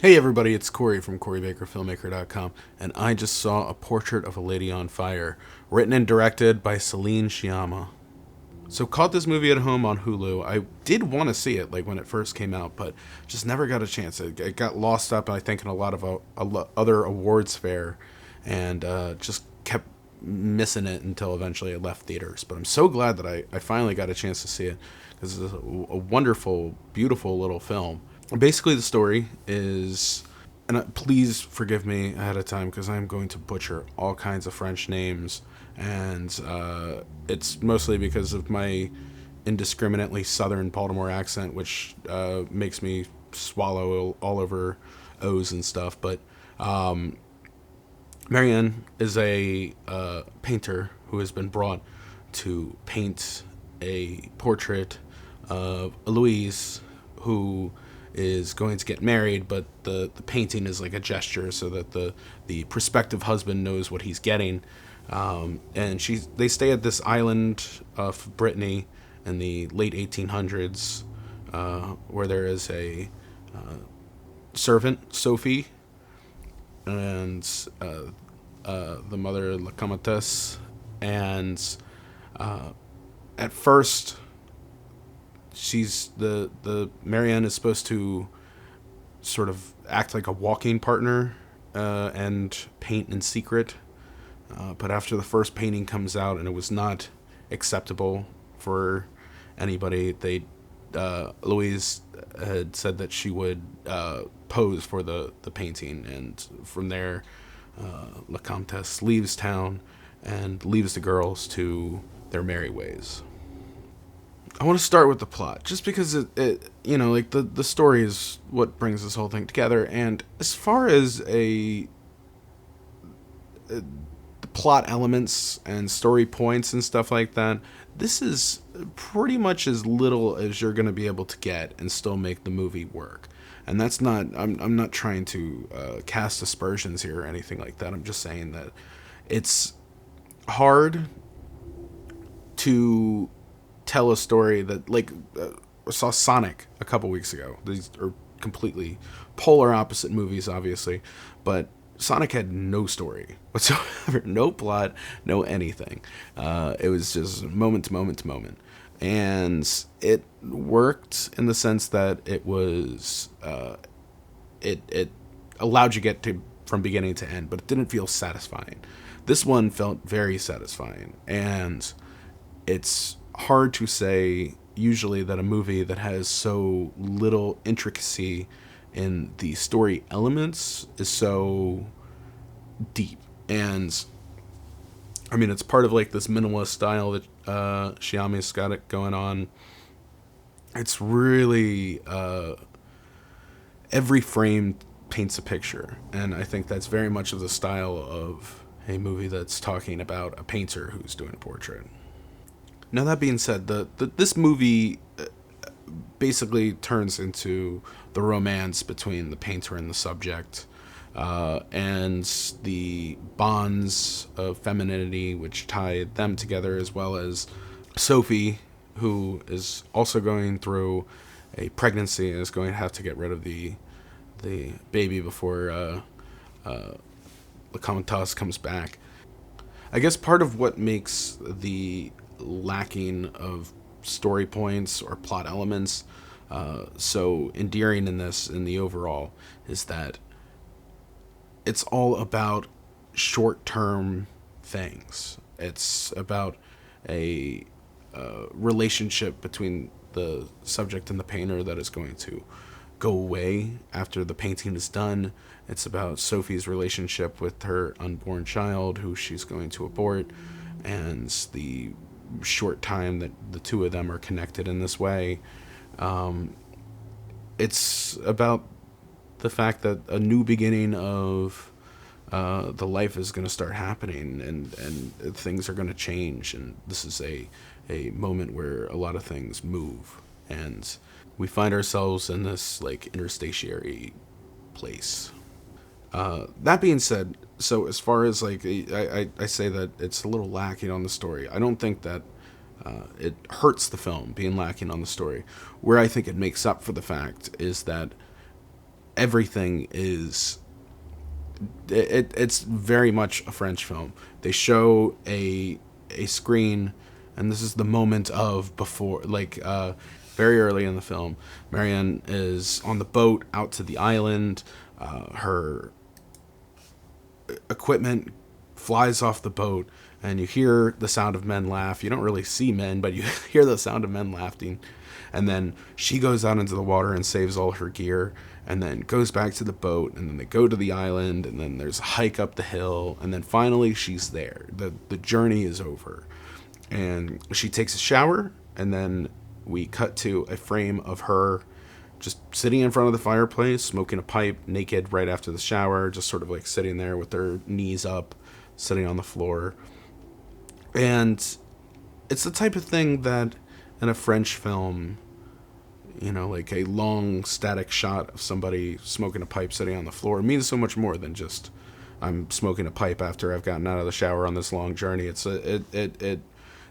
Hey everybody, it's Cory from CoryBakerFilmmaker.com, and I just saw A Portrait of a Lady on Fire, written and directed by Celine Sciamma. So caught this movie at home on Hulu. I did want to see it like when it first came out, but just never got a chance. It got lost up, I think, in a lot of other awards fair, and just kept missing it until eventually it left theaters. But I'm so glad that I finally got a chance to see it because it's a wonderful, beautiful little film. Basically, the story is, and please forgive me ahead of time because I'm going to butcher all kinds of French names, and it's mostly because of my indiscriminately Southern Baltimore accent, which makes me swallow all over O's and stuff. But Marianne is a painter who has been brought to paint a portrait of Louise, who is going to get married, but the painting is like a gesture so that the prospective husband knows what he's getting. And they stay at this island of Brittany in the late 1800s, where there is a servant, Sophie, and the mother, La Comtesse. And at first, she's the Marianne is supposed to sort of act like a walking partner and paint in secret. But after the first painting comes out and it was not acceptable for anybody, Louise had said that she would pose for the painting, and from there, La Comtesse leaves town and leaves the girls to their merry ways. I want to start with the plot, just because it like the story is what brings this whole thing together. And as far as the plot elements and story points and stuff like that, this is pretty much as little as you're going to be able to get and still make the movie work. And that's not, I'm not trying to cast aspersions here or anything like that. I'm just saying that it's hard to tell a story that, like, I saw Sonic a couple weeks ago. These are completely polar opposite movies, obviously, but Sonic had no story whatsoever, no plot, no anything. It was just moment to moment to moment, and it worked in the sense that it was it allowed you to get to from beginning to end, but it didn't feel satisfying. This one felt very satisfying, and it's hard to say usually that a movie that has so little intricacy in the story elements is so deep. And I mean, it's part of like this minimalist style that Sciamma's got it going on. It's really every frame paints a picture, and I think that's very much of the style of a movie that's talking about a painter who's doing a portrait. Now, that being said, this movie basically turns into the romance between the painter and the subject, and the bonds of femininity which tie them together, as well as Sophie, who is also going through a pregnancy and is going to have to get rid of the baby before the Countess comes back. I guess part of what makes the lacking of story points or plot elements so endearing in the overall is that it's all about short-term things. It's about a relationship between the subject and the painter that is going to go away after the painting is done. It's about Sophie's relationship with her unborn child, who she's going to abort, and the short time that the two of them are connected in this way. It's about the fact that a new beginning of the life is going to start happening, and things are going to change, and this is a moment where a lot of things move, and we find ourselves in this like interstitiary place. That being said, so as far as like I say that it's a little lacking on the story, I don't think that it hurts the film being lacking on the story. Where I think it makes up for the fact is that everything is it's very much a French film. They show a screen, and this is the moment of before, like very early in the film. Marianne is on the boat out to the island. Her equipment flies off the boat, and you hear the sound of men laugh. You don't really see men, but you hear the sound of men laughing. And then she goes out into the water and saves all her gear, and then goes back to the boat, and then they go to the island, and then there's a hike up the hill, and then finally she's there. The journey is over. And she takes a shower, and then we cut to a frame of her just sitting in front of the fireplace, smoking a pipe, naked right after the shower, just sort of like sitting there with her knees up, sitting on the floor. And it's the type of thing that in a French film, you know, like a long static shot of somebody smoking a pipe sitting on the floor means so much more than just I'm smoking a pipe after I've gotten out of the shower on this long journey.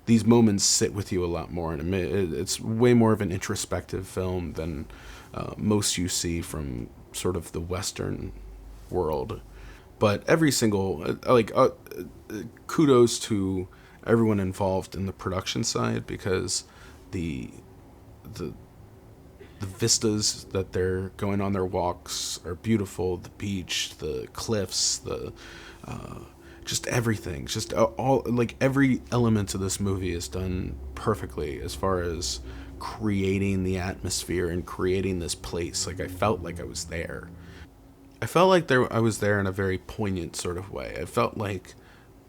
These moments sit with you a lot more, and it's way more of an introspective film than most you see from sort of the Western world. But every single kudos to everyone involved in the production side, because the vistas that they're going on their walks are beautiful. The beach, the cliffs, the just everything, just all, like every element of this movie is done perfectly as far as creating the atmosphere and creating this place. Like I felt like I was there. I felt like I was there in a very poignant sort of way. I felt like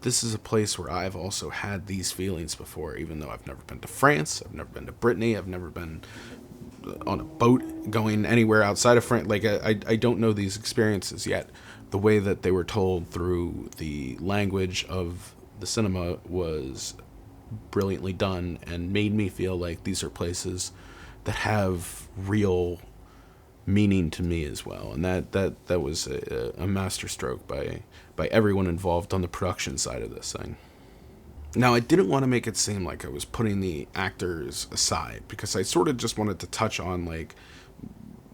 this is a place where I've also had these feelings before, even though I've never been to France, I've never been to Brittany, I've never been on a boat going anywhere outside of France. Like I don't know these experiences yet. The way that they were told through the language of the cinema was brilliantly done and made me feel like these are places that have real meaning to me as well. And that was a masterstroke by everyone involved on the production side of this thing. Now, I didn't want to make it seem like I was putting the actors aside, because I sort of just wanted to touch on like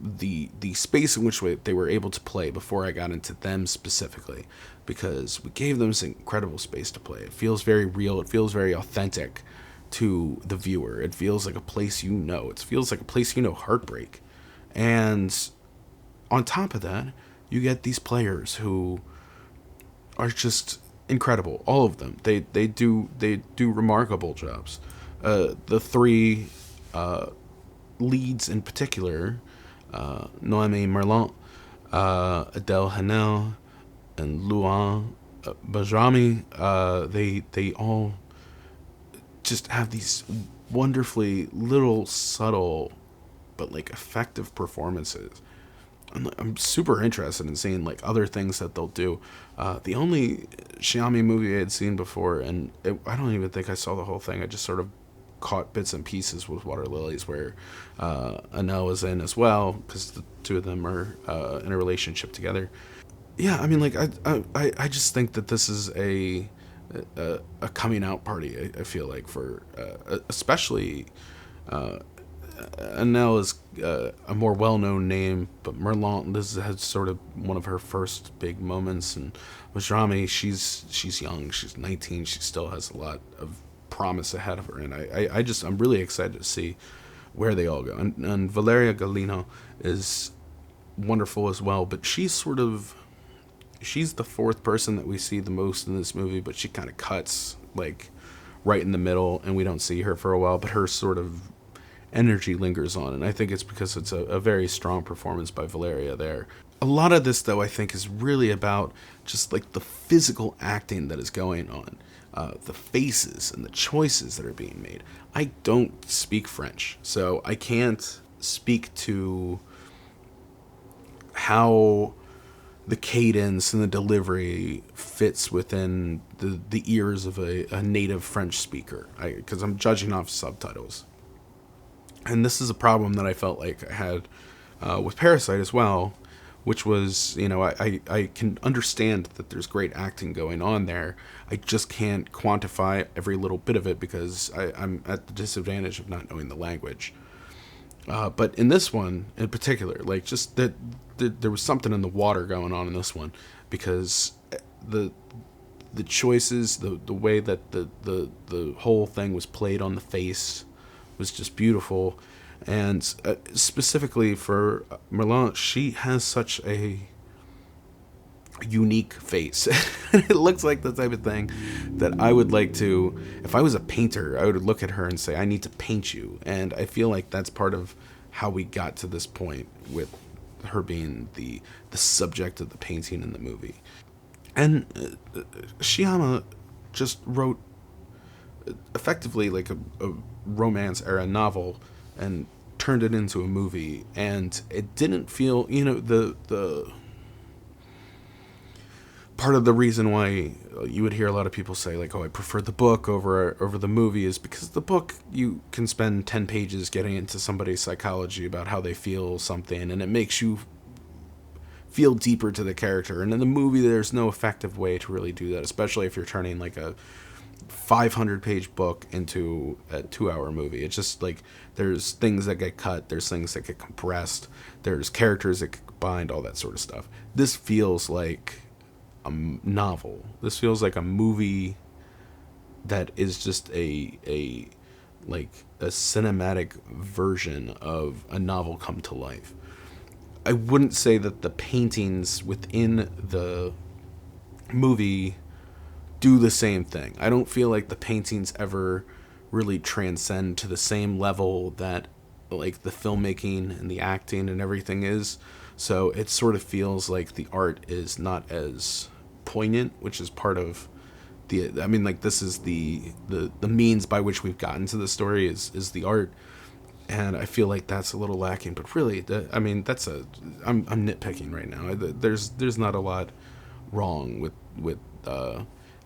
the space in which they were able to play before I got into them specifically, because we gave them this incredible space to play. It feels very real. It feels very authentic to the viewer. It feels like a place you know. It feels like a place you know heartbreak. And on top of that, you get these players who are just incredible. All of them. They do remarkable jobs. The three leads in particular, Noemie Merlant, Adele Haenel, and Luana Bajrami, they all just have these wonderfully little subtle but like effective performances. I'm super interested in seeing like other things that they'll do. The only Sciamma movie I had seen before, and I don't even think I saw the whole thing, I just sort of caught bits and pieces, with Water Lilies, where Haenel is in as well, because the two of them are in a relationship together. Yeah, I mean, like I just think that this is a coming out party. I feel like for especially Haenel is a more well-known name, but Merlant, this has sort of one of her first big moments, and Bajrami, she's young, she's 19, she still has a lot of promise ahead of her, and I'm really excited to see where they all go. And Valeria Golino is wonderful as well, but she's the fourth person that we see the most in this movie, but she kind of cuts like right in the middle, and we don't see her for a while, but her sort of energy lingers on, and I think it's because it's a very strong performance by Valeria there. A lot of this, though, I think is really about just like the physical acting that is going on, the faces and the choices that are being made. I don't speak French, so I can't speak to how the cadence and the delivery fits within the ears of a native French speaker, because I'm judging off subtitles. And this is a problem that I felt like I had with Parasite as well, which was, I can understand that there's great acting going on there. I just can't quantify every little bit of it because I'm at the disadvantage of not knowing the language. But in this one in particular, like just that, there was something in the water going on in this one, because the the choices, the way that the whole thing was played on the face was just beautiful. And specifically for Merlant, she has such a unique face. It looks like the type of thing that I would like to, if I was a painter, I would look at her and say, I need to paint you. And I feel like that's part of how we got to this point with her being the subject of the painting in the movie. And Sciamma just wrote effectively like a romance era novel and turned it into a movie, and it didn't feel, the part of the reason why you would hear a lot of people say like, oh, I prefer the book over the movie, is because the book, you can spend 10 pages getting into somebody's psychology about how they feel something, and it makes you feel deeper to the character. And in the movie, there's no effective way to really do that, especially if you're turning like a 500-page book into a 2-hour movie. It's just like, there's things that get cut, there's things that get compressed, there's characters that get combined, all that sort of stuff. This feels like a novel. This feels like a movie that is just a cinematic version of a novel come to life. I wouldn't say that the paintings within the movie do the same thing. I don't feel like the paintings ever really transcend to the same level that like the filmmaking and the acting and everything is. So it sort of feels like the art is not as poignant, which is part of the, I mean, like, this is the means by which we've gotten to the story is the art. And I feel like that's a little lacking, but really, I'm nitpicking right now. There's not a lot wrong with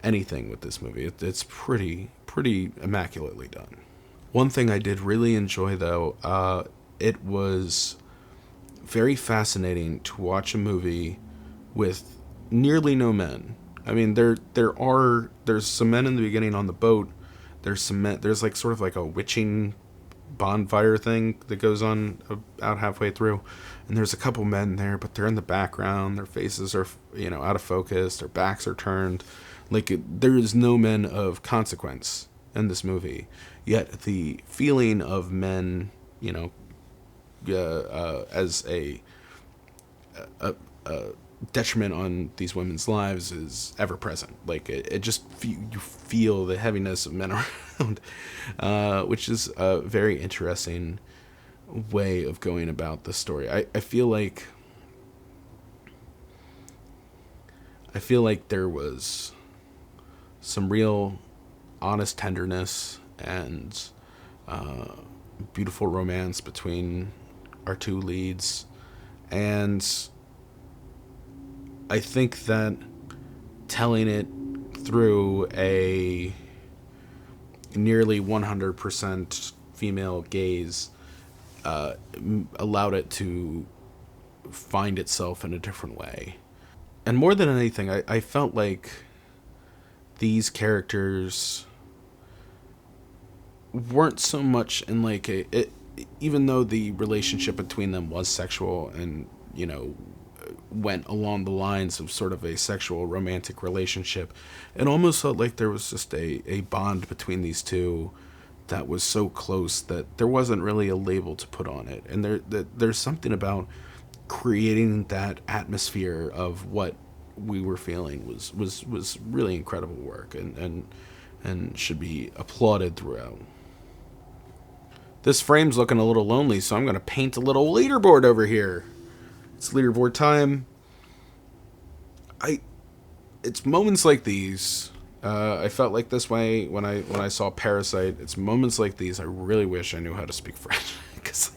anything with this movie. It's pretty immaculately done. One thing I did really enjoy, though, it was very fascinating to watch a movie with nearly no men. I mean, there's some men in the beginning on the boat. There's some men. There's like sort of like a witching bonfire thing that goes on about halfway through, and there's a couple men there, but they're in the background. Their faces are out of focus. Their backs are turned. Like, there is no men of consequence in this movie. Yet the feeling of men, as a detriment on these women's lives is ever present. Like, it just you feel the heaviness of men around, which is a very interesting way of going about the story. I feel like there was some real honest tenderness and beautiful romance between our two leads, and I think that telling it through a nearly 100% female gaze allowed it to find itself in a different way. And more than anything, I felt like these characters weren't so much in like even though the relationship between them was sexual and went along the lines of sort of a sexual romantic relationship, it almost felt like there was just a bond between these two that was so close that there wasn't really a label to put on it. And there's something about creating that atmosphere of what we were feeling was really incredible work, and should be applauded throughout. This frame's looking a little lonely, so I'm going to paint a little leaderboard over here. It's leaderboard time. It's moments like these. I felt like this way when I saw Parasite. It's moments like these I really wish I knew how to speak French, because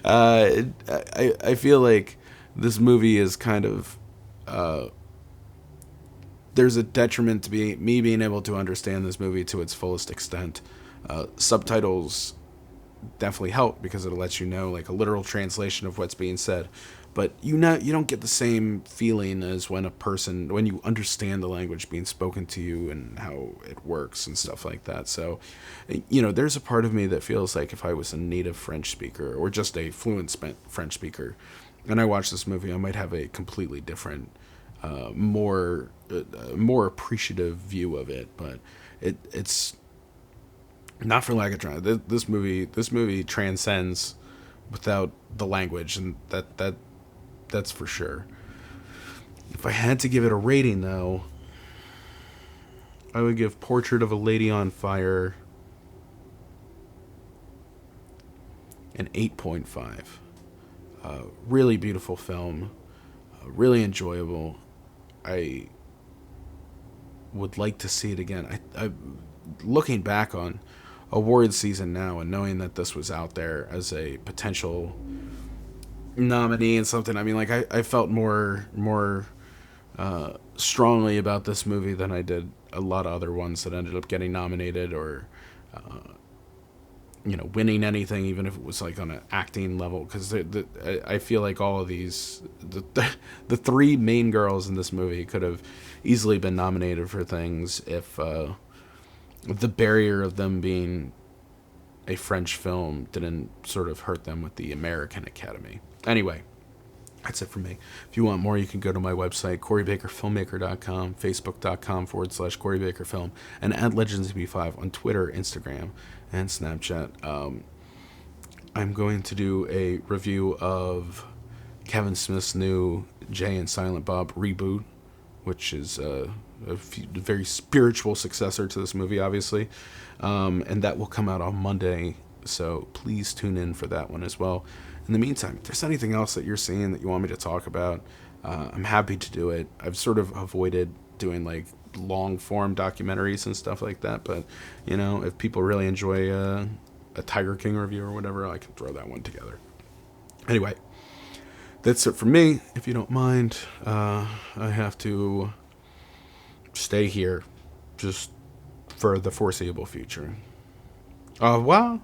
I feel like this movie is kind of there's a detriment to me being able to understand this movie to its fullest extent. Subtitles definitely help because it lets you know like a literal translation of what's being said, but you don't get the same feeling as when you understand the language being spoken to you and how it works and stuff like that. So, there's a part of me that feels like if I was a native French speaker or just a fluent French speaker, and I watched this movie, I might have a completely different, more appreciative view of it. But it's not for lack of trying. This movie transcends without the language, and that's for sure. If I had to give it a rating, though, I would give Portrait of a Lady on Fire an 8.5. Really beautiful film, really enjoyable. I would like to see it again. I looking back on award season now and knowing that this was out there as a potential nominee and something, I mean, like I felt more strongly about this movie than I did a lot of other ones that ended up getting nominated or winning anything, even if it was like on an acting level, because I feel like all of these the three main girls in this movie could have easily been nominated for things if the barrier of them being a French film didn't sort of hurt them with the American Academy. Anyway, that's it for me. If you want more, you can go to my website, CoryBakerFilmmaker.com, Facebook.com/CoryBakerFilm, and at LegendsB5 on Twitter, Instagram, and Snapchat. I'm going to do a review of Kevin Smith's new Jay and Silent Bob reboot, which is a very spiritual successor to this movie, obviously. And that will come out on Monday, so please tune in for that one as well. In the meantime, if there's anything else that you're seeing that you want me to talk about, I'm happy to do it. I've sort of avoided doing like long form documentaries and stuff like that, but if people really enjoy a Tiger King review or whatever, I can throw that one together. Anyway, that's it for me. If you don't mind, I have to stay here just for the foreseeable future. Au revoir.